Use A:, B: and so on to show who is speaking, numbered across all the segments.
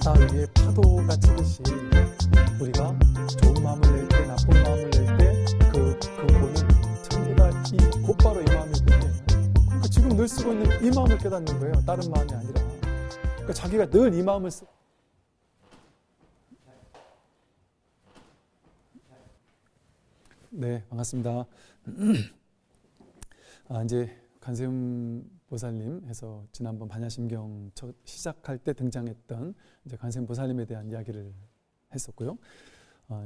A: 바다 위에 파도가 치듯이 우리가 좋은 마음을 낼 때, 나쁜 마음을 낼 때 그 본은 전부 다 곧바로 이 마음일 뿐이에요. 그러니까 지금 늘 쓰고 있는 이 마음을 깨닫는 거예요. 다른 마음이 아니라. 그러니까 자기가 늘 이 마음을 쓰고. 네, 반갑습니다. 이제 관세음 보살님 해서 지난번 반야심경 시작할 때 등장했던 이제 관세음 보살님에 대한 이야기를 했었고요.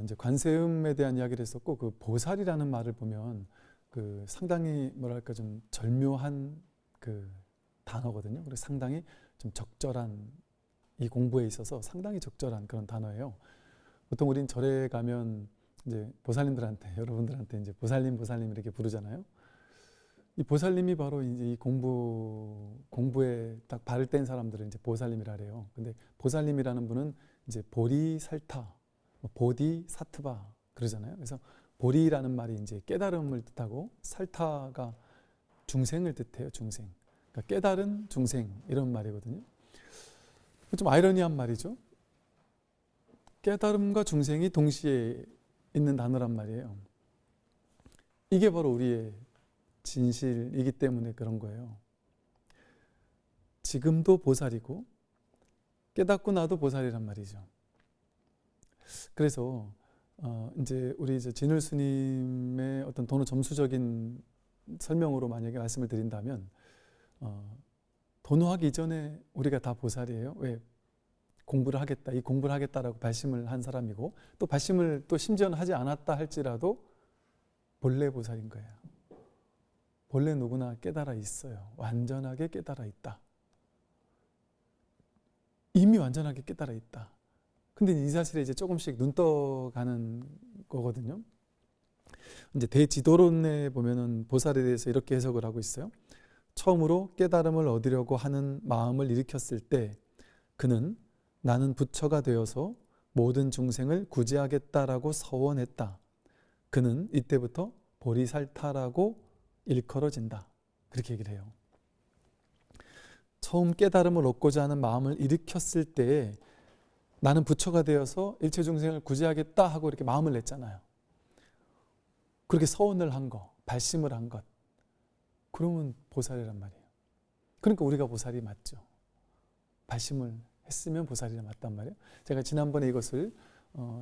A: 이제 관세음에 대한 이야기를 했었고, 그 보살이라는 말을 보면 그 상당히 뭐랄까 좀 절묘한 그 단어거든요. 그래서 상당히 좀 적절한, 이 공부에 있어서 상당히 적절한 그런 단어예요. 보통 우린 절에 가면 이제 보살님들한테, 여러분들한테 이제 보살님 이렇게 부르잖아요. 이 보살님이 바로 이제 이 공부에 딱 발을 뗀 사람들은 이제 보살님이라 그래요. 근데 보살님이라는 분은 이제 보리살타, 보디사트바 그러잖아요. 그래서 보리라는 말이 이제 깨달음을 뜻하고, 살타가 중생을 뜻해요. 중생. 그러니까 깨달은 중생 이런 말이거든요. 좀 아이러니한 말이죠. 깨달음과 중생이 동시에 있는 단어란 말이에요. 이게 바로 우리의 진실이기 때문에 그런 거예요. 지금도 보살이고 깨닫고 나도 보살이란 말이죠. 그래서 이제 우리 이제 진울 스님의 어떤 도노 점수적인 설명으로 만약에 말씀을 드린다면, 도노하기 이전에 우리가 다 보살이에요. 왜? 공부를 하겠다, 이 공부를 하겠다라고 발심을 한 사람이고, 또 발심을 또 심지어는 하지 않았다 할지라도 본래 보살인 거예요. 본래 누구나 깨달아 있어요. 완전하게 깨달아 있다. 이미 완전하게 깨달아 있다. 근데 이 사실에 이제 조금씩 눈 떠가는 거거든요. 이제 대지도론에 보면은 보살에 대해서 이렇게 해석을 하고 있어요. 처음으로 깨달음을 얻으려고 하는 마음을 일으켰을 때 그는 나는 부처가 되어서 모든 중생을 구제하겠다라고 서원했다. 그는 이때부터 보리살타라고 일컬어진다. 그렇게 얘기를 해요. 처음 깨달음을 얻고자 하는 마음을 일으켰을 때에 나는 부처가 되어서 일체 중생을 구제하겠다 하고 이렇게 마음을 냈잖아요. 그렇게 서원을 한 거, 발심을 한 것, 그러면 보살이란 말이에요. 그러니까 우리가 보살이 맞죠. 발심을 했으면 보살이 맞단 말이에요. 제가 지난번에 이것을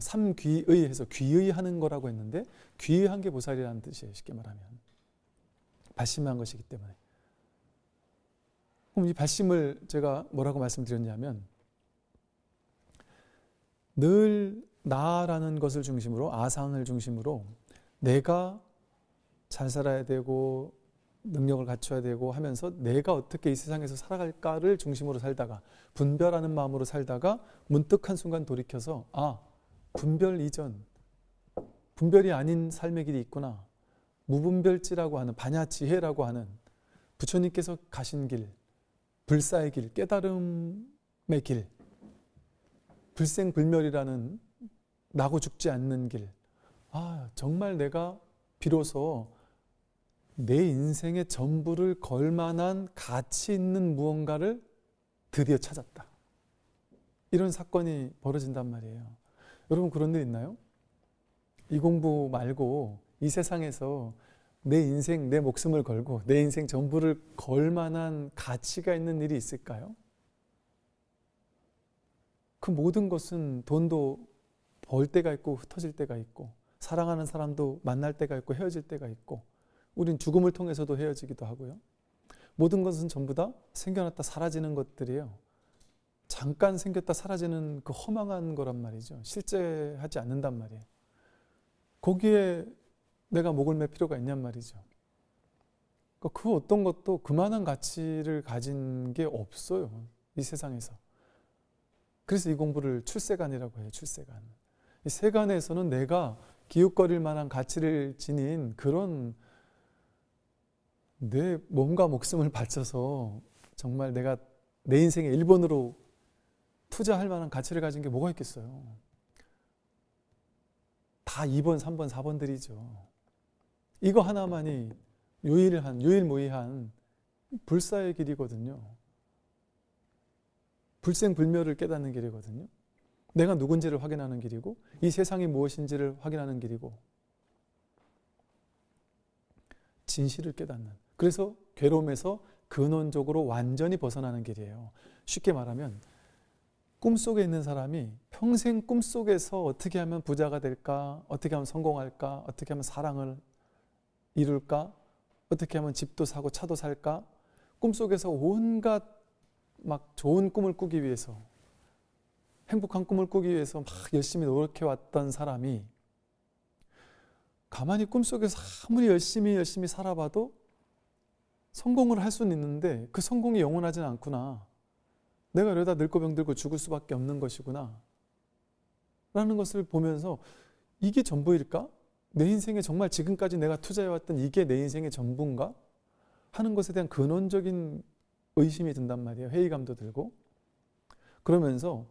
A: 삼귀의 해서 귀의하는 거라고 했는데, 귀의한 게 보살이라는 뜻이에요. 쉽게 말하면 발심한 것이기 때문에. 그럼 이 발심을 제가 뭐라고 말씀드렸냐면, 늘 나라는 것을 중심으로, 아상을 중심으로 내가 잘 살아야 되고 능력을 갖춰야 되고 하면서 내가 어떻게 이 세상에서 살아갈까를 중심으로 살다가, 분별하는 마음으로 살다가 문득 한순간 돌이켜서 분별 이전, 분별이 아닌 삶의 길이 있구나, 무분별지라고 하는 반야지혜라고 하는 부처님께서 가신 길, 불사의 길, 깨달음의 길, 불생불멸이라는 나고 죽지 않는 길, 정말 내가 비로소 내 인생의 전부를 걸 만한 가치 있는 무언가를 드디어 찾았다. 이런 사건이 벌어진단 말이에요. 여러분 그런 일 있나요? 이 공부 말고 이 세상에서 내 인생, 내 목숨을 걸고 내 인생 전부를 걸 만한 가치가 있는 일이 있을까요? 그 모든 것은 돈도 벌 때가 있고 흩어질 때가 있고, 사랑하는 사람도 만날 때가 있고 헤어질 때가 있고, 우린 죽음을 통해서도 헤어지기도 하고요. 모든 것은 전부 다 생겨났다 사라지는 것들이에요. 잠깐 생겼다 사라지는 그 허망한 거란 말이죠. 실제하지 않는단 말이에요. 거기에 내가 목을 맬 필요가 있냔 말이죠. 그 어떤 것도 그만한 가치를 가진 게 없어요. 이 세상에서. 그래서 이 공부를 출세간이라고 해요. 출세간. 이 세간에서는 내가 기웃거릴 만한 가치를 지닌 그런, 내 몸과 목숨을 바쳐서 정말 내가 내 인생의 1번으로 투자할 만한 가치를 가진 게 뭐가 있겠어요. 다 2번, 3번, 4번들이죠. 이거 하나만이 유일무이한 불사의 길이거든요. 불생불멸을 깨닫는 길이거든요. 내가 누군지를 확인하는 길이고 이 세상이 무엇인지를 확인하는 길이고 진실을 깨닫는, 그래서 괴로움에서 근원적으로 완전히 벗어나는 길이에요. 쉽게 말하면 꿈속에 있는 사람이 평생 꿈속에서 어떻게 하면 부자가 될까, 어떻게 하면 성공할까, 어떻게 하면 사랑을 이룰까, 어떻게 하면 집도 사고 차도 살까, 꿈속에서 온갖 막 좋은 꿈을 꾸기 위해서, 행복한 꿈을 꾸기 위해서 막 열심히 노력해왔던 사람이 가만히 꿈속에서 아무리 열심히 살아봐도 성공을 할 수는 있는데 그 성공이 영원하진 않구나. 내가 이러다 늙고 병들고 죽을 수밖에 없는 것이구나 라는 것을 보면서 이게 전부일까? 내 인생에 정말 지금까지 내가 투자해왔던 이게 내 인생의 전부인가? 하는 것에 대한 근원적인 의심이 든단 말이에요. 회의감도 들고. 그러면서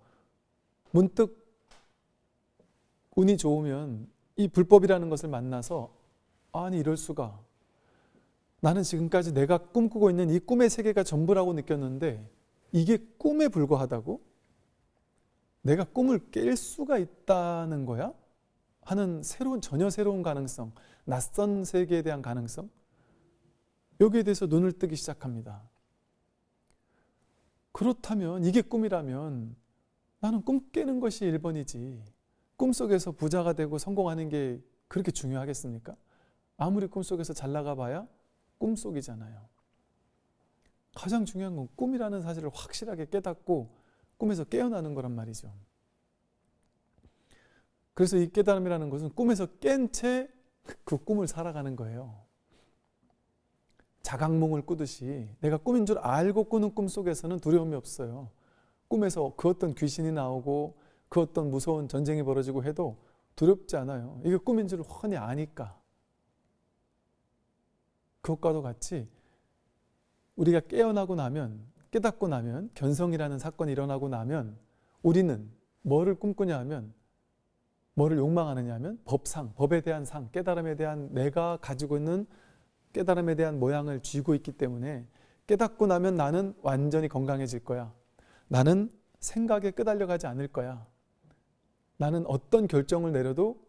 A: 문득 운이 좋으면 이 불법이라는 것을 만나서 아니 이럴 수가, 나는 지금까지 내가 꿈꾸고 있는 이 꿈의 세계가 전부라고 느꼈는데 이게 꿈에 불과하다고? 내가 꿈을 깰 수가 있다는 거야? 하는 전혀 새로운 가능성, 낯선 세계에 대한 가능성, 여기에 대해서 눈을 뜨기 시작합니다. 그렇다면 이게 꿈이라면 나는 꿈 깨는 것이 1번이지 꿈속에서 부자가 되고 성공하는 게 그렇게 중요하겠습니까? 아무리 꿈속에서 잘 나가봐야 꿈속이잖아요. 가장 중요한 건 꿈이라는 사실을 확실하게 깨닫고 꿈에서 깨어나는 거란 말이죠. 그래서 이 깨달음이라는 것은 꿈에서 깬 채 그 꿈을 살아가는 거예요. 자각몽을 꾸듯이 내가 꿈인 줄 알고 꾸는 꿈 속에서는 두려움이 없어요. 꿈에서 그 어떤 귀신이 나오고 그 어떤 무서운 전쟁이 벌어지고 해도 두렵지 않아요. 이게 꿈인 줄 훤히 아니까. 그것과도 같이 우리가 깨어나고 나면, 깨닫고 나면, 견성이라는 사건이 일어나고 나면 우리는 뭐를 꿈꾸냐 하면, 뭐를 욕망하느냐 하면 법상, 법에 대한 상, 깨달음에 대한 내가 가지고 있는 깨달음에 대한 모양을 쥐고 있기 때문에 깨닫고 나면 나는 완전히 건강해질 거야. 나는 생각에 끄달려가지 않을 거야. 나는 어떤 결정을 내려도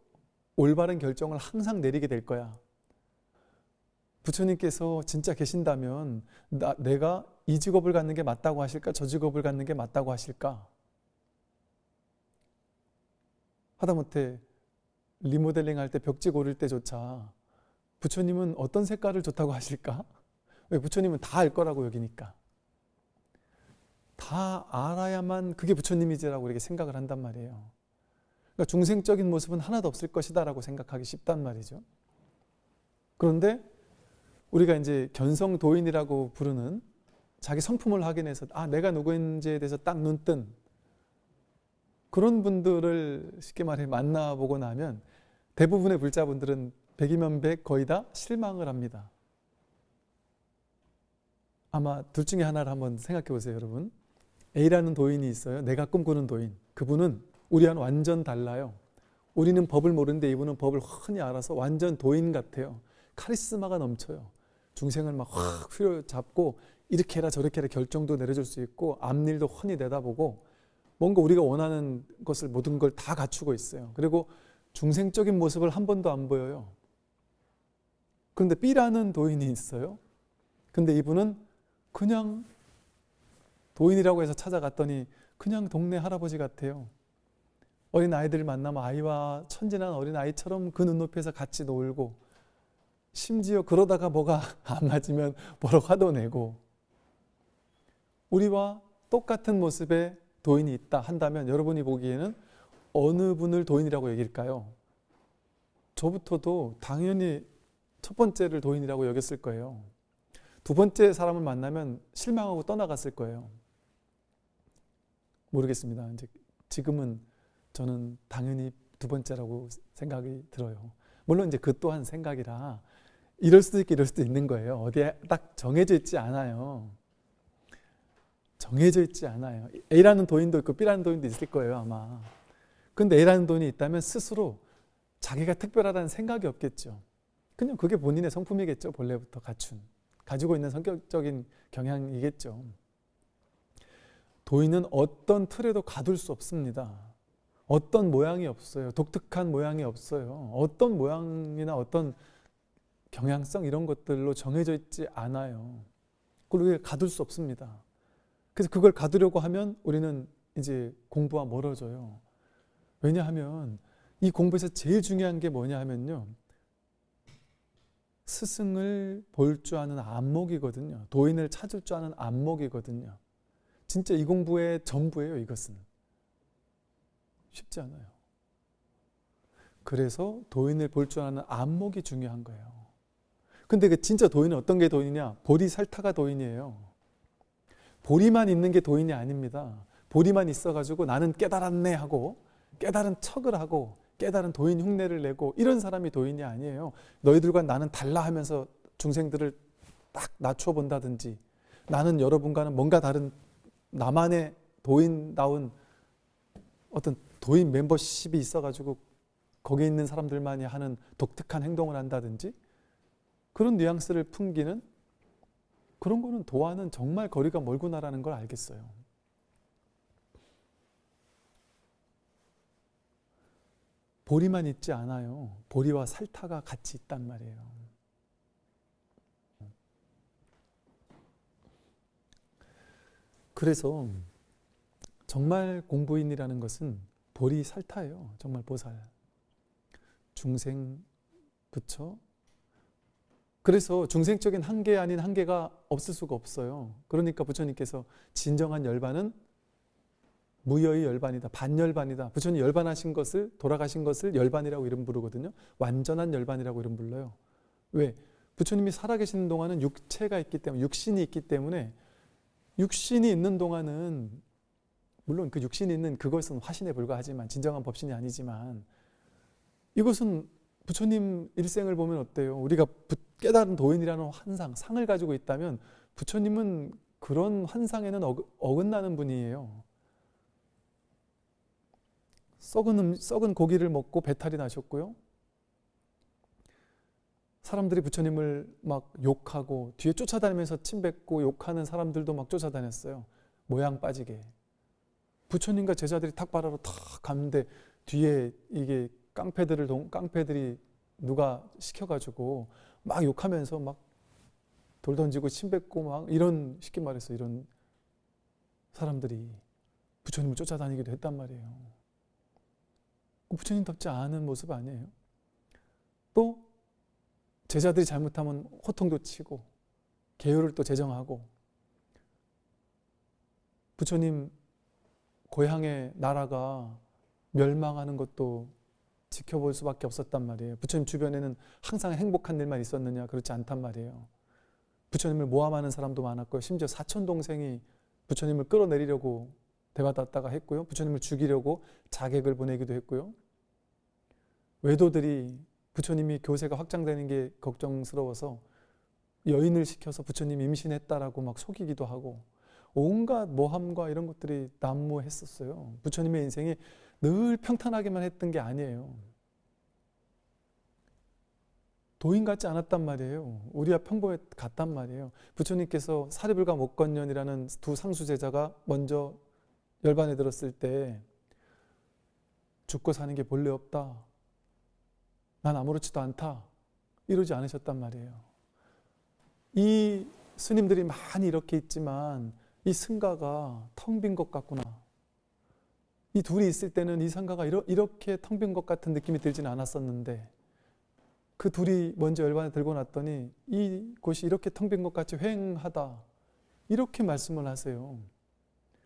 A: 올바른 결정을 항상 내리게 될 거야. 부처님께서 진짜 계신다면 내가 이 직업을 갖는 게 맞다고 하실까? 저 직업을 갖는 게 맞다고 하실까? 하다못해 리모델링 할 때 벽지 고를 때조차 부처님은 어떤 색깔을 좋다고 하실까? 왜? 부처님은 다 알 거라고 여기니까. 다 알아야만 그게 부처님이지라고 이렇게 생각을 한단 말이에요. 그러니까 중생적인 모습은 하나도 없을 것이다 라고 생각하기 쉽단 말이죠. 그런데 우리가 이제 견성도인이라고 부르는 자기 성품을 확인해서 내가 누구인지에 대해서 딱 눈뜬 그런 분들을 쉽게 말해 만나보고 나면 대부분의 불자분들은 100이면 100 거의 다 실망을 합니다. 아마 둘 중에 하나를 한번 생각해 보세요, 여러분. A라는 도인이 있어요. 내가 꿈꾸는 도인. 그분은 우리와는 완전 달라요. 우리는 법을 모르는데 이분은 법을 훤히 알아서 완전 도인 같아요. 카리스마가 넘쳐요. 중생을 막 확 휘어잡고 이렇게 해라 저렇게 해라 결정도 내려줄 수 있고 앞일도 훤히 내다보고 뭔가 우리가 원하는 것을 모든 걸 다 갖추고 있어요. 그리고 중생적인 모습을 한 번도 안 보여요. 그런데 B라는 도인이 있어요. 근데 이분은 그냥 도인이라고 해서 찾아갔더니 그냥 동네 할아버지 같아요. 어린 아이들을 만나면 아이와 천진한 어린 아이처럼 그 눈높이에서 같이 놀고 심지어 그러다가 뭐가 안 맞으면 뭐라고 화도 내고 우리와 똑같은 모습의 도인이 있다 한다면 여러분이 보기에는 어느 분을 도인이라고 여길까요? 저부터도 당연히 첫 번째를 도인이라고 여겼을 거예요. 두 번째 사람을 만나면 실망하고 떠나갔을 거예요. 모르겠습니다. 이제 지금은 저는 당연히 두 번째라고 생각이 들어요. 물론 이제 그 또한 생각이라 이럴 수도 있고 이럴 수도 있는 거예요. 어디에 딱 정해져 있지 않아요. 정해져 있지 않아요. A라는 도인도 있고 B라는 도인도 있을 거예요, 아마. 근데 A라는 도인이 있다면 스스로 자기가 특별하다는 생각이 없겠죠. 그냥 그게 본인의 성품이겠죠. 본래부터 가지고 있는 성격적인 경향이겠죠. 도인은 어떤 틀에도 가둘 수 없습니다. 어떤 모양이 없어요. 독특한 모양이 없어요. 어떤 모양이나 어떤 경향성 이런 것들로 정해져 있지 않아요. 그걸 우리가 가둘 수 없습니다. 그래서 그걸 가두려고 하면 우리는 이제 공부와 멀어져요. 왜냐하면 이 공부에서 제일 중요한 게 뭐냐 하면요. 스승을 볼 줄 아는 안목이거든요. 도인을 찾을 줄 아는 안목이거든요. 진짜 이 공부의 전부예요, 이것은. 쉽지 않아요. 그래서 도인을 볼 줄 아는 안목이 중요한 거예요. 근데 그 진짜 도인은 어떤 게 도인이냐? 보리살타가 도인이에요. 보리만 있는 게 도인이 아닙니다. 보리만 있어가지고 나는 깨달았네 하고 깨달은 척을 하고 깨달은 도인 흉내를 내고 이런 사람이 도인이 아니에요. 너희들과 나는 달라 하면서 중생들을 딱 낮춰본다든지 나는 여러분과는 뭔가 다른 나만의 도인다운 어떤 도인 멤버십이 있어가지고 거기에 있는 사람들만이 하는 독특한 행동을 한다든지 그런 뉘앙스를 풍기는 그런 거는 도와는 정말 거리가 멀구나라는 걸 알겠어요. 보리만 있지 않아요. 보리와 살타가 같이 있단 말이에요. 그래서 정말 공부인이라는 것은 보리 살타예요. 정말 보살. 중생, 부처. 그래서 중생적인 한계 아닌 한계가 없을 수가 없어요. 그러니까 부처님께서 진정한 열반은 무여의 열반이다. 반열반이다. 부처님 열반하신 것을 돌아가신 것을 열반이라고 이름 부르거든요. 완전한 열반이라고 이름 불러요. 왜? 부처님이 살아계시는 동안은 육체가 있기 때문에 육신이 있기 때문에 육신이 있는 동안은 물론 그 육신이 있는 그것은 화신에 불과하지만 진정한 법신이 아니지만 이것은 부처님 일생을 보면 어때요? 우리가 깨달은 도인이라는 환상, 상을 가지고 있다면 부처님은 그런 환상에는 어긋나는 분이에요. 썩은 고기를 먹고 배탈이 나셨고요. 사람들이 부처님을 막 욕하고 뒤에 쫓아다니면서 침뱉고 욕하는 사람들도 막 쫓아다녔어요. 모양 빠지게. 부처님과 제자들이 탁발하러 탁 갔는데 뒤에 이게 깡패들이 누가 시켜가지고 막 욕하면서 막 돌 던지고 침뱉고 막 이런 쉽게 말해서 이런 사람들이 부처님을 쫓아다니기도 했단 말이에요. 부처님답지 않은 모습 아니에요? 또 제자들이 잘못하면 호통도 치고 계율을 또 제정하고 부처님 고향의 나라가 멸망하는 것도 지켜볼 수밖에 없었단 말이에요. 부처님 주변에는 항상 행복한 일만 있었느냐? 그렇지 않단 말이에요. 부처님을 모함하는 사람도 많았고요. 심지어 사촌동생이 부처님을 끌어내리려고 대받았다가 했고요. 부처님을 죽이려고 자객을 보내기도 했고요. 외도들이 부처님이 교세가 확장되는 게 걱정스러워서 여인을 시켜서 부처님 임신했다라고 막 속이기도 하고 온갖 모함과 이런 것들이 난무했었어요. 부처님의 인생이 늘 평탄하게만 했던 게 아니에요. 도인 같지 않았단 말이에요. 우리와 평범했단 말이에요. 부처님께서 사리불가 목건년이라는 두 상수 제자가 먼저 열반에 들었을 때 죽고 사는 게 본래 없다. 난 아무렇지도 않다. 이러지 않으셨단 말이에요. 이 스님들이 많이 이렇게 있지만 이 승가가 텅 빈 것 같구나. 이 둘이 있을 때는 이 상가가 이렇게 텅 빈 것 같은 느낌이 들지는 않았었는데 그 둘이 먼저 열반에 들고 났더니 이곳이 이렇게 텅 빈 것 같이 휑하다. 이렇게 말씀을 하세요.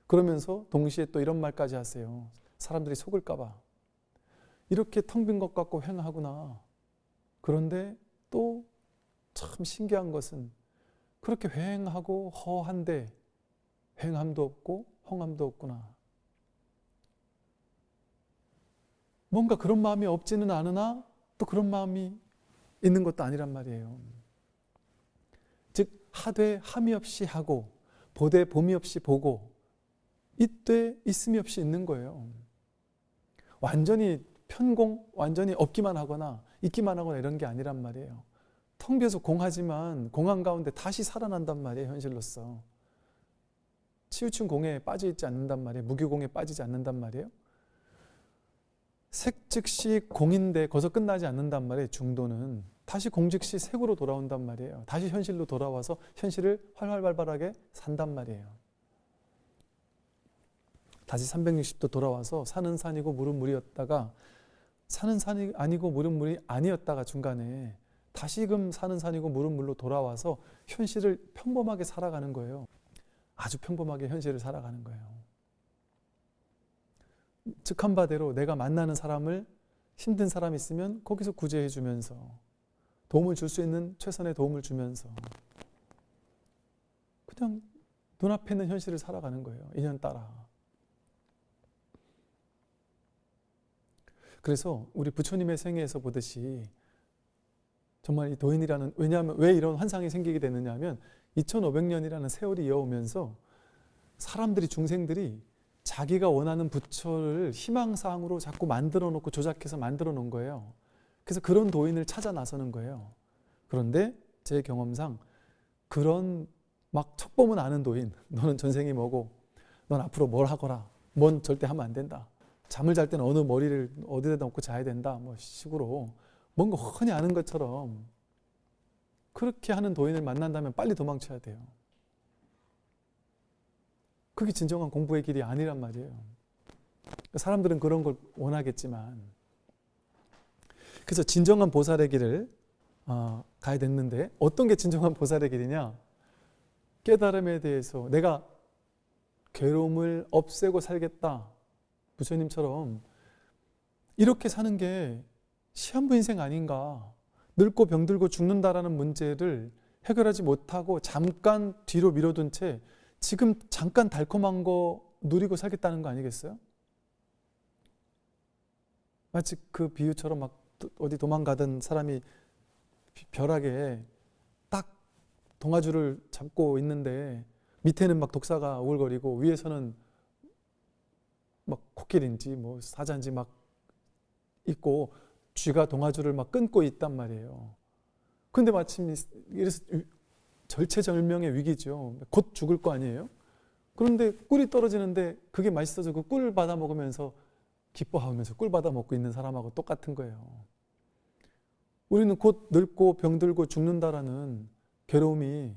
A: 그러면서 동시에 또 이런 말까지 하세요. 사람들이 속을까 봐. 이렇게 텅 빈 것 같고 휑하구나. 그런데 또 참 신기한 것은 그렇게 휑하고 허한데 휑함도 없고 헝함도 없구나. 뭔가 그런 마음이 없지는 않으나 또 그런 마음이 있는 것도 아니란 말이에요. 즉 하되 함이 없이 하고 보되 봄이 없이 보고 이때 있음이 없이 있는 거예요. 완전히 편공, 완전히 없기만 하거나 있기만 하거나 이런 게 아니란 말이에요. 텅 비어서 공하지만 공한 가운데 다시 살아난단 말이에요. 현실로서. 치우친 공에 빠져 있지 않는단 말이에요. 무교공에 빠지지 않는단 말이에요. 색 즉시 공인데 거기서 끝나지 않는단 말이에요. 중도는 다시 공 즉시 색으로 돌아온단 말이에요. 다시 현실로 돌아와서 현실을 활활발발하게 산단 말이에요. 다시 360도 돌아와서 산은 산이고 물은 물이었다가 산은 산이 아니고 물은 물이 아니었다가 중간에 다시금 산은 산이고 물은 물로 돌아와서 현실을 평범하게 살아가는 거예요. 아주 평범하게 현실을 살아가는 거예요. 즉한 바대로 내가 만나는 사람을 힘든 사람이 있으면 거기서 구제해 주면서 도움을 줄 수 있는 최선의 도움을 주면서 그냥 눈앞에 있는 현실을 살아가는 거예요. 인연 따라. 그래서 우리 부처님의 생애에서 보듯이 정말 이 도인이라는, 왜냐하면 왜 이런 환상이 생기게 되느냐 하면 2500년이라는 세월이 이어오면서 사람들이, 중생들이 자기가 원하는 부처를 희망사항으로 자꾸 만들어 놓고 조작해서 만들어 놓은 거예요. 그래서 그런 도인을 찾아 나서는 거예요. 그런데 제 경험상 그런 막 척보면 아는 도인, 너는 전생이 뭐고 넌 앞으로 뭘 하거라, 뭔 절대 하면 안 된다, 잠을 잘 때는 어느 머리를 어디에다 놓고 자야 된다, 뭐 식으로 뭔가 훤히 아는 것처럼 그렇게 하는 도인을 만난다면 빨리 도망쳐야 돼요. 그게 진정한 공부의 길이 아니란 말이에요. 사람들은 그런 걸 원하겠지만, 그래서 진정한 보살의 길을 가야 됐는데 어떤 게 진정한 보살의 길이냐? 깨달음에 대해서 내가 괴로움을 없애고 살겠다, 부처님처럼 이렇게 사는 게 시한부 인생 아닌가, 늙고 병들고 죽는다라는 문제를 해결하지 못하고 잠깐 뒤로 미뤄둔 채 지금 잠깐 달콤한 거 누리고 살겠다는 거 아니겠어요? 마치 그 비유처럼 막 어디 도망가던 사람이 벼락에 딱 동아줄을 잡고 있는데 밑에는 막 독사가 우글거리고 위에서는 막 코끼리인지 뭐 사자인지 막 있고 쥐가 동아줄을 막 끊고 있단 말이에요. 근데 마침 이래서 절체절명의 위기죠. 곧 죽을 거 아니에요? 그런데 꿀이 떨어지는데 그게 맛있어서 그 꿀 받아 먹으면서 기뻐하면서 꿀 받아 먹고 있는 사람하고 똑같은 거예요. 우리는 곧 늙고 병들고 죽는다라는 괴로움이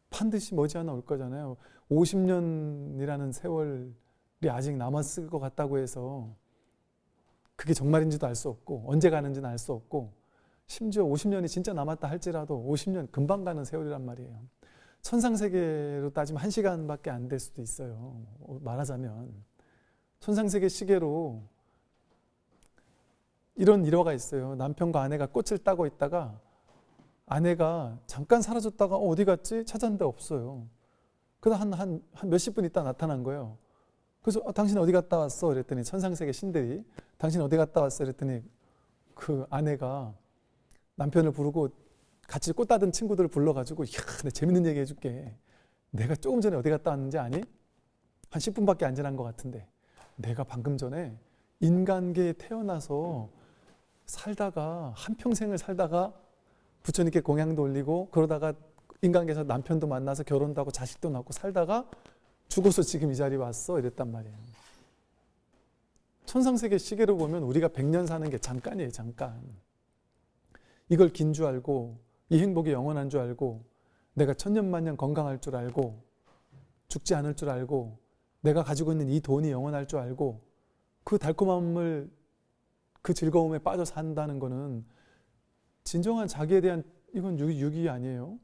A: 반드시 머지않아 올 거잖아요. 50년이라는 세월이 아직 남았을 것 같다고 해서 그게 정말인지도 알 수 없고 언제 가는지는 알 수 없고, 심지어 50년이 진짜 남았다 할지라도 50년 금방 가는 세월이란 말이에요. 천상세계로 따지면 1시간밖에 안 될 수도 있어요. 말하자면 천상세계 시계로 이런 일화가 있어요. 남편과 아내가 꽃을 따고 있다가 아내가 잠깐 사라졌다가 어디 갔지? 찾았는데 없어요. 그러다 한 몇십 분 있다 나타난 거예요. 그래서 당신 어디 갔다 왔어? 그랬더니 천상세계 신들이 당신 어디 갔다 왔어? 그랬더니 그 아내가 남편을 부르고 같이 꽃 따던 친구들을 불러가지고, 이야, 내가 재밌는 얘기 해줄게. 내가 조금 전에 어디 갔다 왔는지 아니? 한 10분밖에 안 지난 것 같은데 내가 방금 전에 인간계에 태어나서 살다가 한평생을 살다가 부처님께 공양도 올리고 그러다가 인간계에서 남편도 만나서 결혼도 하고 자식도 낳고 살다가 죽어서 지금 이 자리에 왔어. 이랬단 말이에요. 천상세계 시계로 보면 우리가 100년 사는 게 잠깐이에요. 잠깐. 이걸 긴 줄 알고 이 행복이 영원한 줄 알고 내가 천년만년 건강할 줄 알고 죽지 않을 줄 알고 내가 가지고 있는 이 돈이 영원할 줄 알고 그 달콤함을, 그 즐거움에 빠져 산다는 거는 진정한 자기에 대한, 이건 유기 아니에요.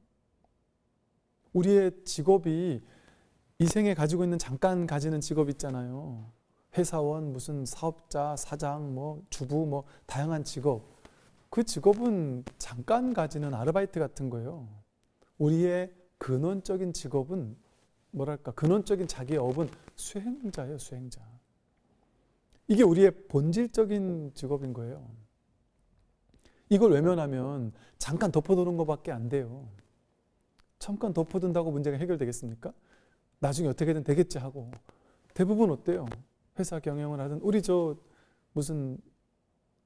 A: 우리의 직업이 이 생에 가지고 있는 잠깐 가지는 직업 있잖아요. 회사원, 무슨 사업자, 사장, 뭐 주부, 뭐 다양한 직업. 그 직업은 잠깐 가지는 아르바이트 같은 거예요. 우리의 근원적인 직업은 뭐랄까, 근원적인 자기의 업은 수행자예요. 수행자. 이게 우리의 본질적인 직업인 거예요. 이걸 외면하면 잠깐 덮어두는 것밖에 안 돼요. 잠깐 덮어둔다고 문제가 해결되겠습니까? 나중에 어떻게든 되겠지 하고. 대부분 어때요? 회사 경영을 하든, 우리 저 무슨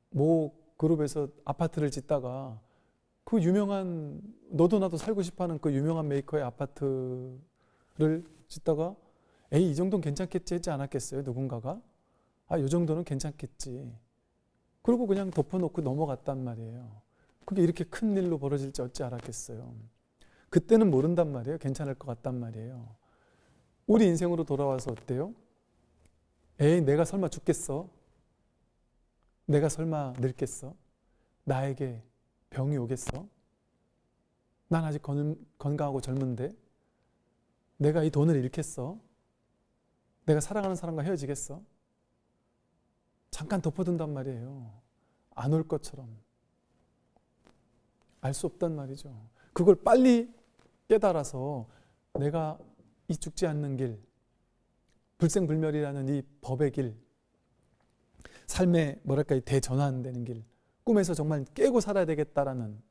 A: 모 그룹에서 아파트를 짓다가 그 유명한, 너도 나도 살고 싶어하는 그 유명한 메이커의 아파트를 짓다가 에이, 이 정도는 괜찮겠지 했지 않았겠어요? 누군가가? 아, 이 정도는 괜찮겠지. 그리고 그냥 덮어놓고 넘어갔단 말이에요. 그게 이렇게 큰 일로 벌어질지 어찌 알았겠어요? 그때는 모른단 말이에요. 괜찮을 것 같단 말이에요. 우리 인생으로 돌아와서 어때요? 에이, 내가 설마 죽겠어? 내가 설마 늙겠어? 나에게 병이 오겠어? 난 아직 건강하고 젊은데? 내가 이 돈을 잃겠어? 내가 사랑하는 사람과 헤어지겠어? 잠깐 덮어둔단 말이에요. 안 올 것처럼. 알 수 없단 말이죠. 그걸 빨리 깨달아서 내가 이 죽지 않는 길, 불생불멸이라는 이 법의 길, 삶의 뭐랄까 대전환되는 길, 꿈에서 정말 깨고 살아야 되겠다라는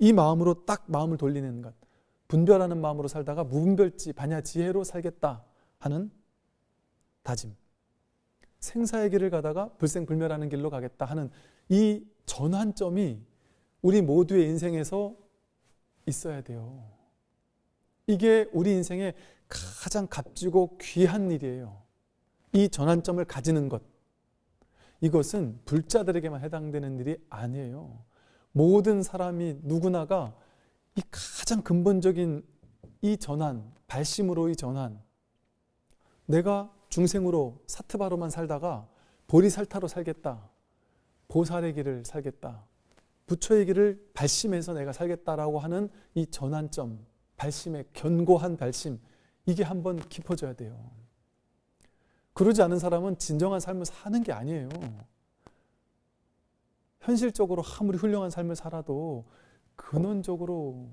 A: 이 마음으로 딱 마음을 돌리는 것, 분별하는 마음으로 살다가 무분별지 반야지혜로 살겠다 하는 다짐, 생사의 길을 가다가 불생불멸하는 길로 가겠다 하는 이 전환점이 우리 모두의 인생에서 있어야 돼요. 이게 우리 인생의 가장 값지고 귀한 일이에요. 이 전환점을 가지는 것, 이것은 불자들에게만 해당되는 일이 아니에요. 모든 사람이 누구나가 이 가장 근본적인 이 전환, 발심으로의 전환, 내가 중생으로 사트바로만 살다가 보리살타로 살겠다, 보살의 길을 살겠다, 부처의 길을 발심해서 내가 살겠다라고 하는 이 전환점, 발심의 견고한 발심, 이게 한번 깊어져야 돼요. 그러지 않은 사람은 진정한 삶을 사는 게 아니에요. 현실적으로 아무리 훌륭한 삶을 살아도 근원적으로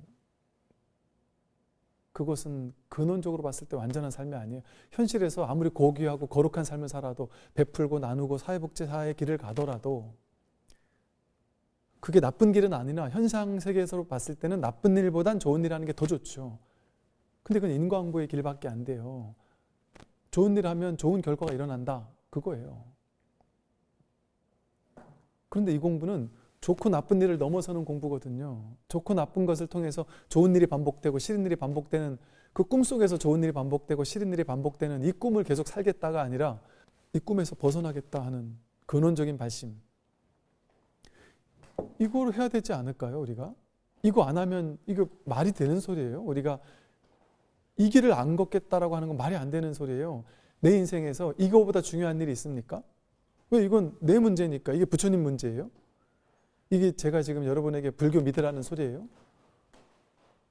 A: 그것은 근원적으로 봤을 때 완전한 삶이 아니에요. 현실에서 아무리 고귀하고 거룩한 삶을 살아도 베풀고 나누고 사회복지사의 길을 가더라도 그게 나쁜 길은 아니나 현상 세계에서 봤을 때는 나쁜 일보단 좋은 일하는 게 더 좋죠. 근데 그건 인과응보의 길밖에 안 돼요. 좋은 일 하면 좋은 결과가 일어난다, 그거예요. 그런데 이 공부는 좋고 나쁜 일을 넘어서는 공부거든요. 좋고 나쁜 것을 통해서 좋은 일이 반복되고 싫은 일이 반복되는 그 꿈속에서 좋은 일이 반복되고 싫은 일이 반복되는 이 꿈을 계속 살겠다가 아니라 이 꿈에서 벗어나겠다 하는 근원적인 발심, 이거를 해야 되지 않을까요? 우리가 이거 안 하면 이거 말이 되는 소리예요? 우리가 이 길을 안 걷겠다라고 하는 건 말이 안 되는 소리예요. 내 인생에서 이거보다 중요한 일이 있습니까? 왜? 이건 내 문제니까. 이게 부처님 문제예요? 이게 제가 지금 여러분에게 불교 믿으라는 소리예요?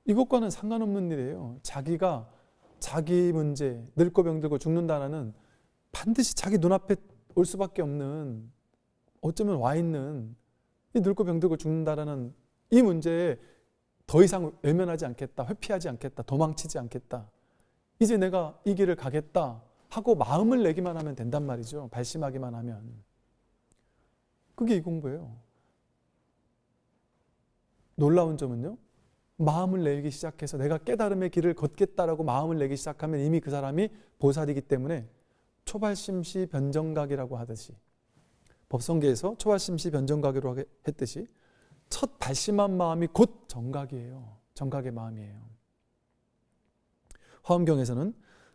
A: 이것과는 상관없는 일이에요. 자기가 자기 문제, 늙고 병들고 죽는다는 반드시 자기 눈앞에 올 수밖에 없는, 어쩌면 와 있는 이 늙고 병들고 죽는다라는 이 문제에 더 이상 외면하지 않겠다, 회피하지 않겠다, 도망치지 않겠다, 이제 내가 이 길을 가겠다 하고 마음을 내기만 하면 된단 말이죠. 발심하기만 하면. 그게 이 공부예요. 놀라운 점은요, 마음을 내기 시작해서 내가 깨달음의 길을 걷겠다라고 마음을 내기 시작하면 이미 그 사람이 보살이기 때문에 초발심시 변정각이라고 하듯이, 법성계에서 초발심시 변정각이라고 했듯이 첫 발심한 마음이 곧 정각이에요. 정각의 마음이에요. 화엄경에서는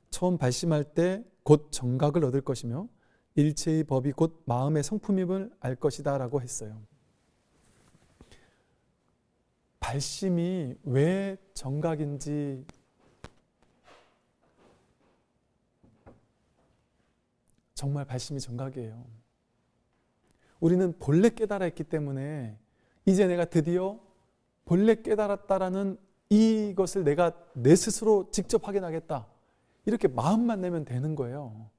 A: 처음 발심할 때 곧 정각을 얻을 것이며 일체의 법이 곧 마음의 성품임을 알 것이다 라고 했어요. 발심이 왜 정각인지 정말 발심이 정각이에요. 우리는 본래 깨달았기 때문에 이제 내가 드디어 본래 깨달았다라는 이것을 내가 내 스스로 직접 확인하겠다, 이렇게 마음만 내면 되는 거예요.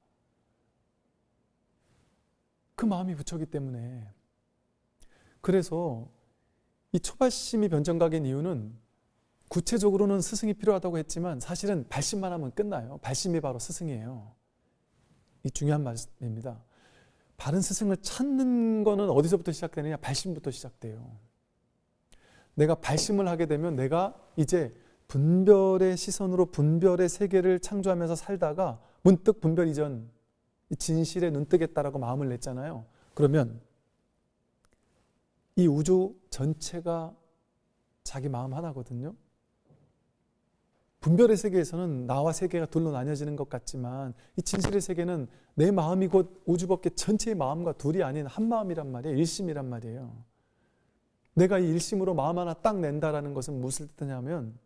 A: 그 마음이 부처기 때문에. 그래서 이 초발심이 변정각인 이유는 구체적으로는 스승이 필요하다고 했지만 사실은 발심만 하면 끝나요. 발심이 바로 스승이에요. 이 중요한 말씀입니다. 바른 스승을 찾는 거는 어디서부터 시작되느냐? 발심부터 시작돼요. 내가 발심을 하게 되면 내가 이제 분별의 시선으로 분별의 세계를 창조하면서 살다가 문득 분별 이전 진실에 눈뜨겠다라고 마음을 냈잖아요. 그러면 이 우주 전체가 자기 마음 하나거든요. 분별의 세계에서는 나와 세계가 둘로 나뉘어지는 것 같지만 이 진실의 세계는 내 마음이 곧 우주법계 전체의 마음과 둘이 아닌 한 마음이란 말이에요. 일심이란 말이에요. 내가 이 일심으로 마음 하나 딱 낸다라는 것은 무엇을 뜻하냐면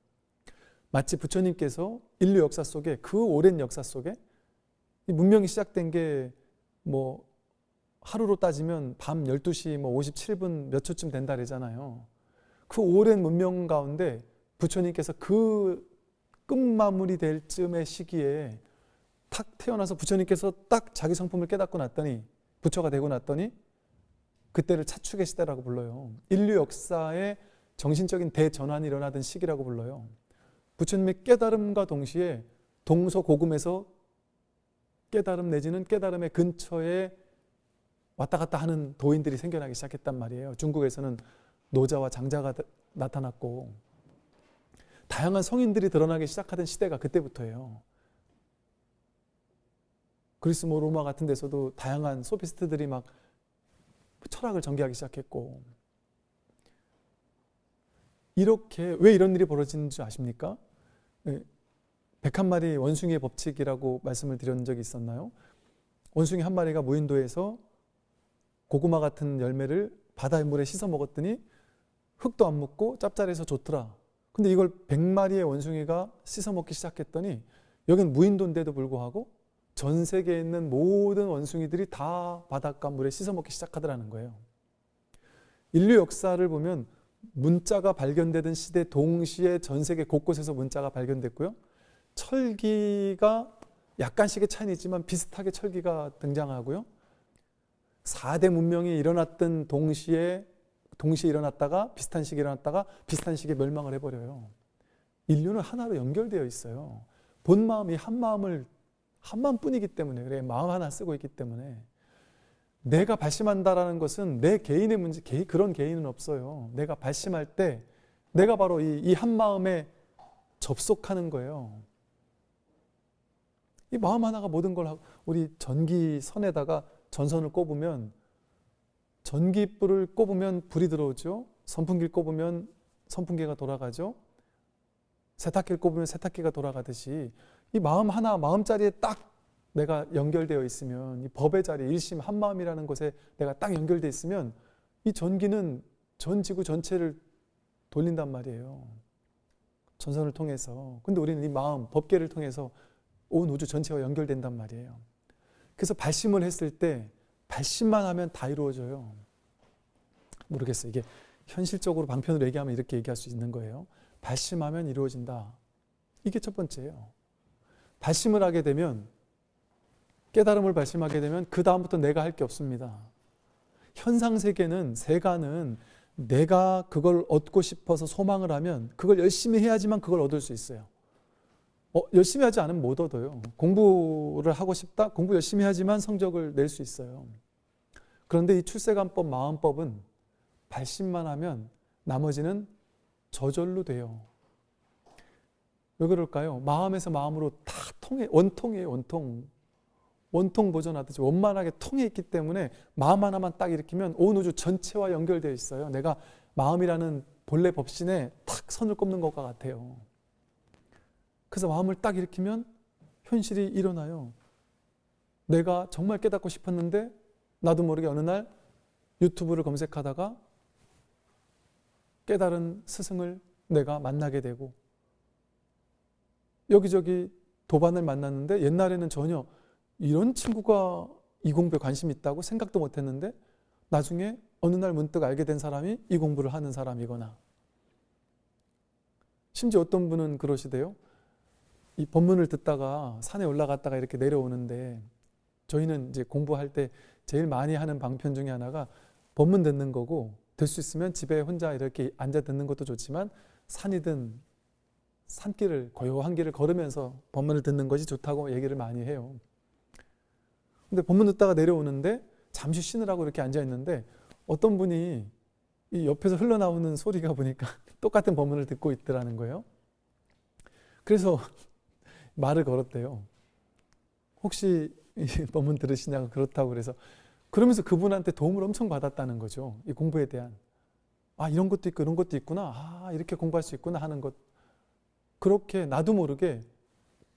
A: 마치 부처님께서 인류 역사 속에 그 오랜 역사 속에 이 문명이 시작된 게 뭐 하루로 따지면 밤 12시 뭐 57분 몇 초쯤 된다 그러잖아요. 그 오랜 문명 가운데 부처님께서 그 끝마무리 될 쯤의 시기에 탁 태어나서 부처님께서 딱 자기 성품을 깨닫고 났더니 부처가 되고 났더니 그때를 차축의 시대라고 불러요. 인류 역사의 정신적인 대전환이 일어나던 시기라고 불러요. 부처님의 깨달음과 동시에 동서고금에서 깨달음 내지는 깨달음의 근처에 왔다 갔다 하는 도인들이 생겨나기 시작했단 말이에요. 중국에서는 노자와 장자가 나타났고 다양한 성인들이 드러나기 시작하던 시대가 그때부터예요. 그리스 뭐 로마 같은 데서도 다양한 소피스트들이 막 철학을 전개하기 시작했고 이렇게 왜 이런 일이 벌어지는 줄 아십니까? 101마리 원숭이의 법칙이라고 말씀을 드린 적이 있었나요? 원숭이 한 마리가 무인도에서 고구마 같은 열매를 바다의 물에 씻어 먹었더니 흙도 안 묻고 짭짤해서 좋더라. 근데 이걸 100마리의 원숭이가 씻어 먹기 시작했더니 여긴 무인도인데도 불구하고 전 세계에 있는 모든 원숭이들이 다 바닷가 물에 씻어 먹기 시작하더라는 거예요. 인류 역사를 보면 문자가 발견되던 시대 동시에 전 세계 곳곳에서 문자가 발견됐고요. 철기가 약간씩의 차이는 있지만 비슷하게 철기가 등장하고요. 4대 문명이 일어났던 동시에 일어났다가 비슷한 시기에 일어났다가 비슷한 시기에 멸망을 해버려요. 인류는 하나로 연결되어 있어요. 본 마음이 한 마음뿐이기 때문에 그래 마음 하나 쓰고 있기 때문에 내가 발심한다라는 것은 내 개인의 문제, 그런 개인은 없어요. 내가 발심할 때 내가 바로 이 한 마음에 접속하는 거예요. 이 마음 하나가 모든 걸 하고 우리 전기선에다가 전선을 꼽으면 전기불을 꼽으면 불이 들어오죠. 선풍기를 꼽으면 선풍기가 돌아가죠. 세탁기를 꼽으면 세탁기가 돌아가듯이 이 마음 하나, 마음자리에 딱 내가 연결되어 있으면 이 법의 자리, 일심 한마음이라는 곳에 내가 딱 연결되어 있으면 이 전기는 전 지구 전체를 돌린단 말이에요. 전선을 통해서. 근데 우리는 이 마음, 법계를 통해서 온 우주 전체와 연결된단 말이에요. 그래서 발심을 했을 때 발심만 하면 다 이루어져요. 모르겠어요. 이게 현실적으로 방편으로 얘기하면 이렇게 얘기할 수 있는 거예요. 발심하면 이루어진다. 이게 첫 번째예요. 발심을 하게 되면 깨달음을 발심하게 되면 그 다음부터 내가 할 게 없습니다. 현상세계는 세간은 내가 그걸 얻고 싶어서 소망을 하면 그걸 열심히 해야지만 그걸 얻을 수 있어요. 열심히 하지 않으면 못 얻어요. 공부를 하고 싶다? 공부 열심히 하지만 성적을 낼 수 있어요. 그런데 이 출세관법, 마음법은 발심만 하면 나머지는 저절로 돼요. 왜 그럴까요? 마음에서 마음으로 다 원통이에요. 원통 보존하듯이 원만하게 통해 있기 때문에 마음 하나만 딱 일으키면 온 우주 전체와 연결되어 있어요. 내가 마음이라는 본래 법신에 탁 선을 꼽는 것과 같아요. 그래서 마음을 딱 일으키면 현실이 일어나요. 내가 정말 깨닫고 싶었는데 나도 모르게 어느 날 유튜브를 검색하다가 깨달은 스승을 내가 만나게 되고 여기저기 도반을 만났는데 옛날에는 전혀 이런 친구가 이 공부에 관심이 있다고 생각도 못했는데 나중에 어느 날 문득 알게 된 사람이 이 공부를 하는 사람이거나 심지어 어떤 분은 그러시대요. 이 법문을 듣다가 산에 올라갔다가 이렇게 내려오는데 저희는 이제 공부할 때 제일 많이 하는 방편 중에 하나가 법문 듣는 거고 될 수 있으면 집에 혼자 이렇게 앉아 듣는 것도 좋지만 산이든 산길을 고요한 길을 걸으면서 법문을 듣는 것이 좋다고 얘기를 많이 해요. 근데 법문 듣다가 내려오는데 잠시 쉬느라고 이렇게 앉아 있는데 어떤 분이 이 옆에서 흘러나오는 소리가 보니까 똑같은 법문을 듣고 있더라는 거예요. 그래서 말을 걸었대요. 혹시 이 법문 들으시냐고 그렇다고 그래서 그러면서 그분한테 도움을 엄청 받았다는 거죠. 이 공부에 대한. 이런 것도 있고 이런 것도 있구나. 이렇게 공부할 수 있구나 하는 것. 그렇게 나도 모르게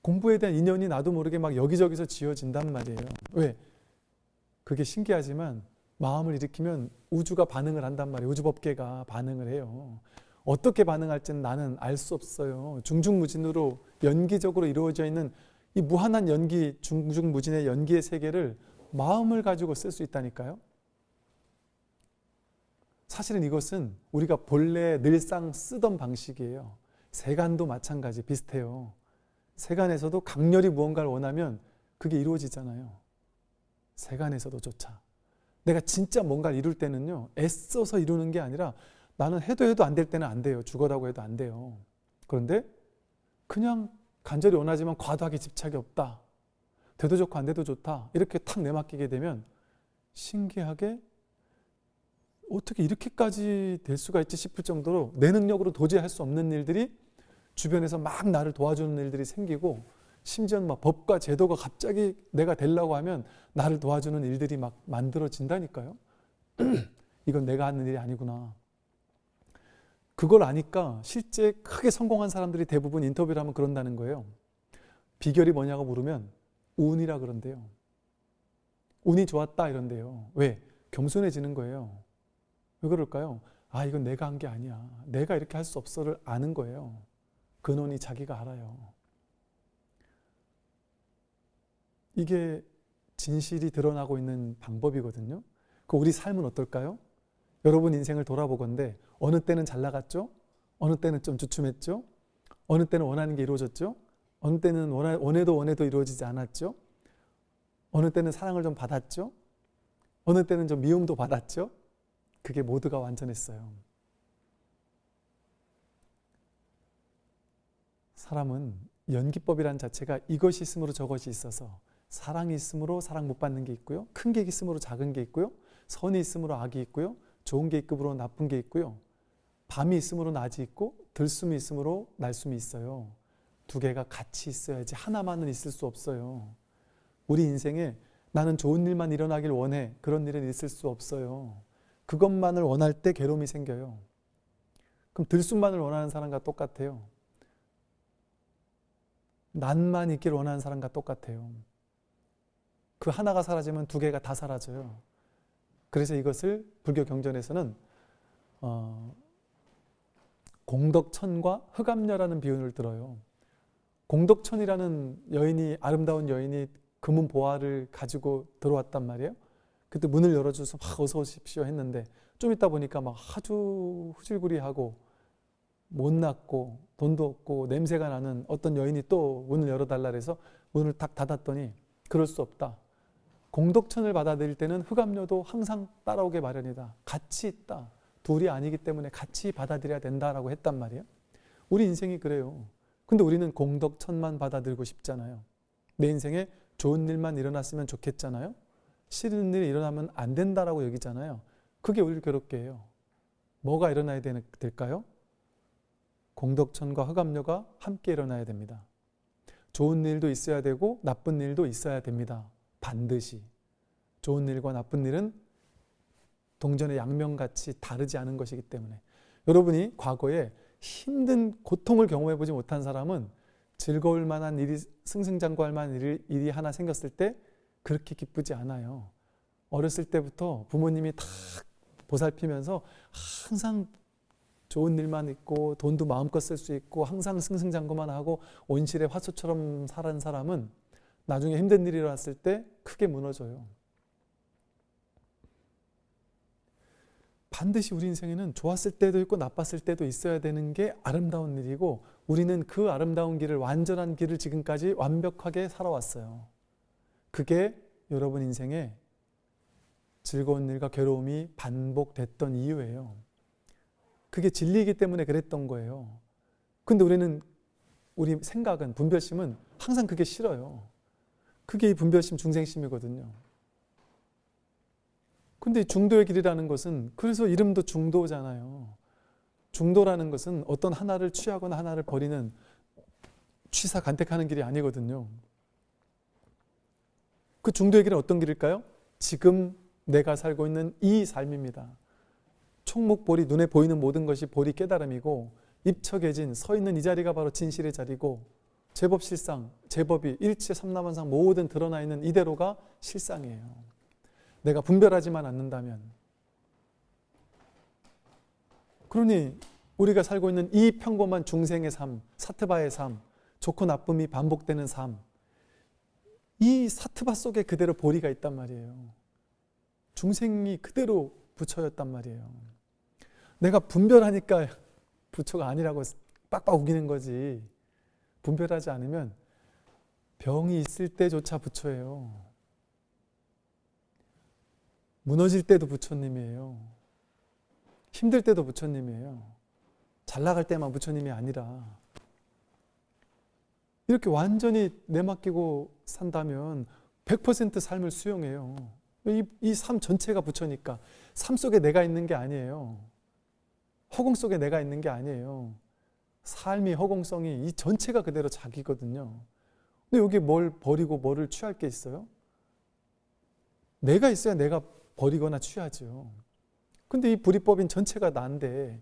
A: 공부에 대한 인연이 나도 모르게 막 여기저기서 지어진단 말이에요. 왜? 그게 신기하지만 마음을 일으키면 우주가 반응을 한단 말이에요. 우주법계가 반응을 해요. 어떻게 반응할지는 나는 알 수 없어요. 중중무진으로 연기적으로 이루어져 있는 이 무한한 연기, 중중무진의 연기의 세계를 마음을 가지고 쓸 수 있다니까요. 사실은 이것은 우리가 본래 늘상 쓰던 방식이에요. 세간도 마찬가지 비슷해요. 세간에서도 강렬히 무언가를 원하면 그게 이루어지잖아요. 세간에서도조차. 내가 진짜 뭔가를 이룰 때는요, 애써서 이루는 게 아니라 나는 해도 안 될 때는 안 돼요. 죽어라고 해도 안 돼요. 그런데 그냥 간절히 원하지만 과도하게 집착이 없다. 돼도 좋고 안 돼도 좋다. 이렇게 탁 내맡기게 되면 신기하게 어떻게 이렇게까지 될 수가 있지 싶을 정도로 내 능력으로 도저히 할 수 없는 일들이 주변에서 막 나를 도와주는 일들이 생기고, 심지어는 막 법과 제도가 갑자기 내가 되려고 하면 나를 도와주는 일들이 막 만들어진다니까요. 이건 내가 하는 일이 아니구나. 그걸 아니까 실제 크게 성공한 사람들이 대부분 인터뷰를 하면 그런다는 거예요. 비결이 뭐냐고 물으면 운이라 그런대요. 운이 좋았다 이런대요. 왜? 겸손해지는 거예요. 왜 그럴까요? 아, 이건 내가 한 게 아니야. 내가 이렇게 할 수 없어를 아는 거예요. 근원이 자기가 알아요. 이게 진실이 드러나고 있는 방법이거든요. 그 우리 삶은 어떨까요? 여러분 인생을 돌아보건대 어느 때는 잘 나갔죠? 어느 때는 좀 주춤했죠? 어느 때는 원하는 게 이루어졌죠? 어느 때는 원해도 이루어지지 않았죠? 어느 때는 사랑을 좀 받았죠? 어느 때는 좀 미움도 받았죠? 그게 모두가 완전했어요. 사람은 연기법이라는 자체가 이것이 있으므로 저것이 있어서, 사랑이 있으므로 사랑 못 받는 게 있고요, 큰 게 있으므로 작은 게 있고요, 선이 있으므로 악이 있고요, 좋은 게 있으므로 나쁜 게 있고요, 밤이 있으므로 낮이 있고 들숨이 있으므로 날숨이 있어요. 두 개가 같이 있어야지 하나만은 있을 수 없어요. 우리 인생에 나는 좋은 일만 일어나길 원해, 그런 일은 있을 수 없어요. 그것만을 원할 때 괴로움이 생겨요. 그럼 들숨만을 원하는 사람과 똑같아요. 난만 있길 원하는 사람과 똑같아요. 그 하나가 사라지면 두 개가 다 사라져요. 그래서 이것을 불교 경전에서는 공덕천과 흑암녀라는 비유를 들어요. 공덕천이라는 여인이, 아름다운 여인이 금은 보화를 가지고 들어왔단 말이에요. 그때 문을 열어줘서 막 어서 오십시오 했는데 좀 있다 보니까 막 아주 후질구리하고 못났고 돈도 없고 냄새가 나는 어떤 여인이 또 문을 열어달라 해서 문을 딱 닫았더니 그럴 수 없다. 공덕천을 받아들일 때는 흑암녀도 항상 따라오게 마련이다. 같이 있다. 둘이 아니기 때문에 같이 받아들여야 된다라고 했단 말이에요. 우리 인생이 그래요. 근데 우리는 공덕천만 받아들이고 싶잖아요. 내 인생에 좋은 일만 일어났으면 좋겠잖아요. 싫은 일이 일어나면 안 된다라고 여기잖아요. 그게 우리를 괴롭게 해요. 뭐가 일어나야 될까요? 공덕천과 흑암녀가 함께 일어나야 됩니다. 좋은 일도 있어야 되고 나쁜 일도 있어야 됩니다. 반드시. 좋은 일과 나쁜 일은 동전의 양면같이 다르지 않은 것이기 때문에. 여러분이 과거에 힘든 고통을 경험해보지 못한 사람은 즐거울 만한 일이, 승승장구할 만한 일이 하나 생겼을 때 그렇게 기쁘지 않아요. 어렸을 때부터 부모님이 다 보살피면서 항상 좋은 일만 있고 돈도 마음껏 쓸 수 있고 항상 승승장구만 하고 온실의 화초처럼 살은 사람은 나중에 힘든 일이 일어났을 때 크게 무너져요. 반드시 우리 인생에는 좋았을 때도 있고 나빴을 때도 있어야 되는 게 아름다운 일이고, 우리는 그 아름다운 길을, 완전한 길을 지금까지 완벽하게 살아왔어요. 그게 여러분 인생에 즐거운 일과 괴로움이 반복됐던 이유예요. 그게 진리이기 때문에 그랬던 거예요. 근데 우리 생각은, 분별심은 항상 그게 싫어요. 그게 이 분별심, 중생심이거든요. 근데 중도의 길이라는 것은, 그래서 이름도 중도잖아요. 중도라는 것은 어떤 하나를 취하거나 하나를 버리는, 취사 간택하는 길이 아니거든요. 그 중도의 길은 어떤 길일까요? 지금 내가 살고 있는 이 삶입니다. 총목볼이, 눈에 보이는 모든 것이 볼이 깨달음이고, 입척해진 서 있는 이 자리가 바로 진실의 자리고 제법 실상, 제법이 일체 삼라만상 모든 드러나 있는 이대로가 실상이에요. 내가 분별하지만 않는다면. 그러니 우리가 살고 있는 이 평범한 중생의 삶, 사트바의 삶, 좋고 나쁨이 반복되는 삶, 이 사트바 속에 그대로 보리가 있단 말이에요. 중생이 그대로 부처였단 말이에요. 내가 분별하니까 부처가 아니라고 빡빡 우기는 거지. 분별하지 않으면 병이 있을 때조차 부처예요. 무너질 때도 부처님이에요. 힘들 때도 부처님이에요. 잘 나갈 때만 부처님이 아니라 이렇게 완전히 내맡기고 산다면 100% 삶을 수용해요. 이 삶 전체가 부처니까 삶 속에 내가 있는 게 아니에요. 허공 속에 내가 있는 게 아니에요. 삶이 허공성이 이 전체가 그대로 자기거든요. 근데 여기 뭘 버리고 뭐를 취할 게 있어요? 내가 있어야 내가 버리거나 취하죠. 근데 이 불이법인 전체가 난데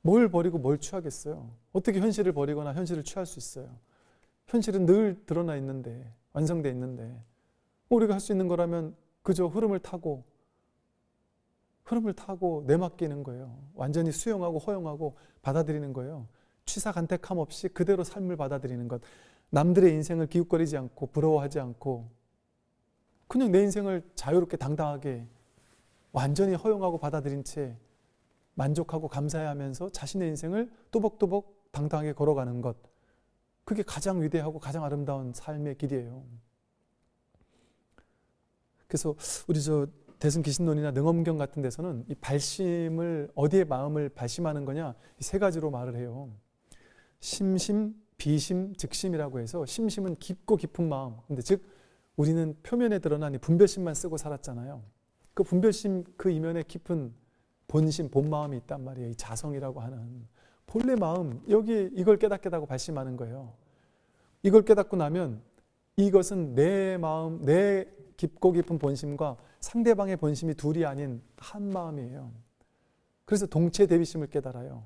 A: 뭘 버리고 뭘 취하겠어요? 어떻게 현실을 버리거나 현실을 취할 수 있어요? 현실은 늘 드러나 있는데, 완성되어 있는데 우리가 할 수 있는 거라면 그저 흐름을 타고 내맡기는 거예요. 완전히 수용하고 허용하고 받아들이는 거예요. 취사간택함 없이 그대로 삶을 받아들이는 것. 남들의 인생을 기웃거리지 않고 부러워하지 않고 그냥 내 인생을 자유롭게 당당하게 완전히 허용하고 받아들인 채 만족하고 감사해하면서 자신의 인생을 또박또박 당당하게 걸어가는 것. 그게 가장 위대하고 가장 아름다운 삶의 길이에요. 그래서 우리 대승기신론이나 능엄경 같은 데서는 이 발심을 어디에 마음을 발심하는 거냐 이 세 가지로 말을 해요. 심심, 비심, 즉심이라고 해서 심심은 깊고 깊은 마음. 근데 즉 우리는 표면에 드러난 이 분별심만 쓰고 살았잖아요. 그 분별심 그 이면에 깊은 본심, 본마음이 있단 말이에요. 이 자성이라고 하는 본래 마음, 여기 이걸 깨닫겠다고 발심하는 거예요. 이걸 깨닫고 나면 이것은 내 마음, 내 깊고 깊은 본심과 상대방의 본심이 둘이 아닌 한 마음이에요. 그래서 동체 대비심을 깨달아요.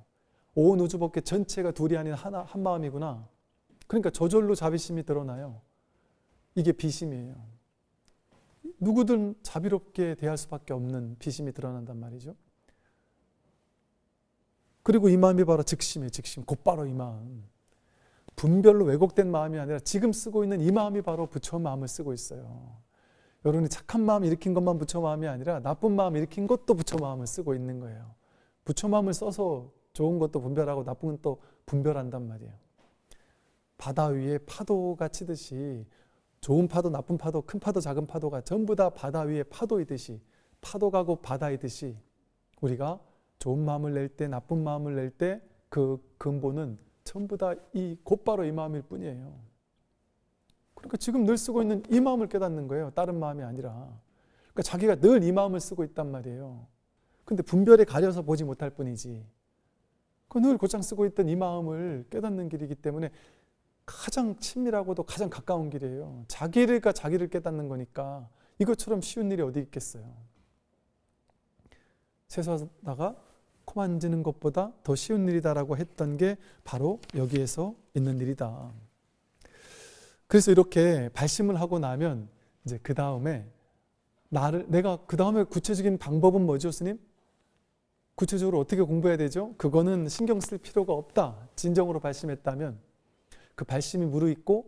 A: 온 우주법계 전체가 둘이 아닌 한 마음이구나. 그러니까 저절로 자비심이 드러나요. 이게 비심이에요. 누구든 자비롭게 대할 수밖에 없는 비심이 드러난단 말이죠. 그리고 이 마음이 바로 즉심이에요. 즉심, 곧바로 이 마음. 분별로 왜곡된 마음이 아니라 지금 쓰고 있는 이 마음이 바로 부처 마음을 쓰고 있어요. 여러분이 착한 마음 일으킨 것만 부처 마음이 아니라 나쁜 마음 일으킨 것도 부처 마음을 쓰고 있는 거예요. 부처 마음을 써서 좋은 것도 분별하고 나쁜 것도 분별한단 말이에요. 바다 위에 파도가 치듯이 좋은 파도, 나쁜 파도, 큰 파도, 작은 파도가 전부 다 바다 위에 파도이듯이 파도가 곧 바다이듯이 우리가 좋은 마음을 낼 때, 나쁜 마음을 낼 때 그 근본은 전부 다 곧바로 이 마음일 뿐이에요. 그러니까 지금 늘 쓰고 있는 이 마음을 깨닫는 거예요. 다른 마음이 아니라. 그러니까 자기가 늘 이 마음을 쓰고 있단 말이에요. 근데 분별에 가려서 보지 못할 뿐이지. 늘 곧장 쓰고 있던 이 마음을 깨닫는 길이기 때문에 가장 친밀하고도 가장 가까운 길이에요. 자기가 자기를 깨닫는 거니까 이것처럼 쉬운 일이 어디 있겠어요. 세수하다가 코 만지는 것보다 더 쉬운 일이다라고 했던 게 바로 여기에서 있는 일이다. 그래서 이렇게 발심을 하고 나면 이제 그 다음에 내가 그 다음에 구체적인 방법은 뭐죠, 스님? 구체적으로 어떻게 공부해야 되죠? 그거는 신경 쓸 필요가 없다. 진정으로 발심했다면 그 발심이 무르익고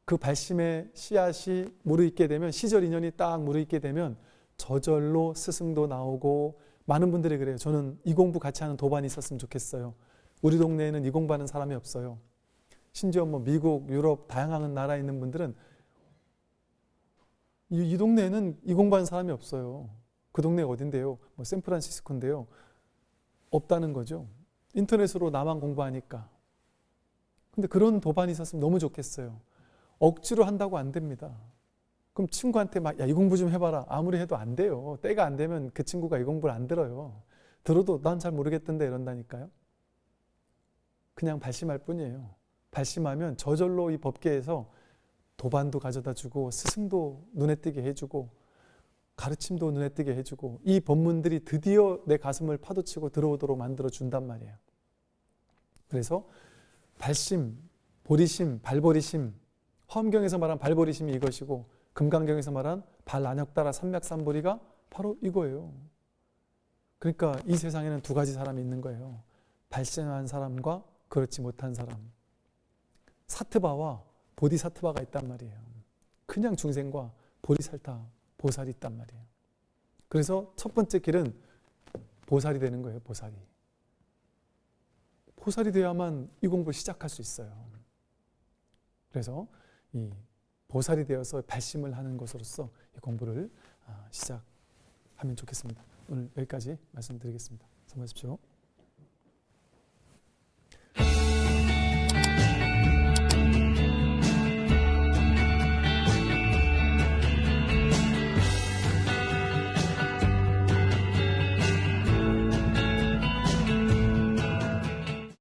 A: 그 발심의 씨앗이 무르익게 되면 시절 인연이 딱 무르익게 되면 저절로 스승도 나오고 많은 분들이 그래요. 저는 이 공부 같이 하는 도반이 있었으면 좋겠어요. 우리 동네에는 이 공부하는 사람이 없어요. 심지어 미국, 유럽 다양한 나라에 있는 분들은 이 동네에는 이 공부하는 사람이 없어요. 그 동네가 어딘데요? 샌프란시스코인데요. 없다는 거죠. 인터넷으로 나만 공부하니까. 근데 그런 도반이 있었으면 너무 좋겠어요. 억지로 한다고 안 됩니다. 그럼 친구한테 야, 이 공부 좀 해봐라. 아무리 해도 안 돼요. 때가 안 되면 그 친구가 이 공부를 안 들어요. 들어도 난 잘 모르겠던데 이런다니까요. 그냥 발심할 뿐이에요. 발심하면 저절로 이 법계에서 도반도 가져다 주고 스승도 눈에 띄게 해주고 가르침도 눈에 띄게 해주고 이 법문들이 드디어 내 가슴을 파도치고 들어오도록 만들어 준단 말이에요. 그래서 발심, 보리심, 발보리심, 화엄경에서 말한 발보리심이 이것이고 금강경에서 말한 발안역따라 삼맥삼보리가 바로 이거예요. 그러니까 이 세상에는 두 가지 사람이 있는 거예요. 발심한 사람과 그렇지 못한 사람. 사트바와 보디사트바가 있단 말이에요. 그냥 중생과 보리살타, 보살이 있단 말이에요. 그래서 첫 번째 길은 보살이 되는 거예요. 보살이. 보살이 되어야만 이 공부를 시작할 수 있어요. 그래서 이 보살이 되어서 발심을 하는 것으로서 이 공부를 시작하면 좋겠습니다. 오늘 여기까지 말씀드리겠습니다. 수고하십시오.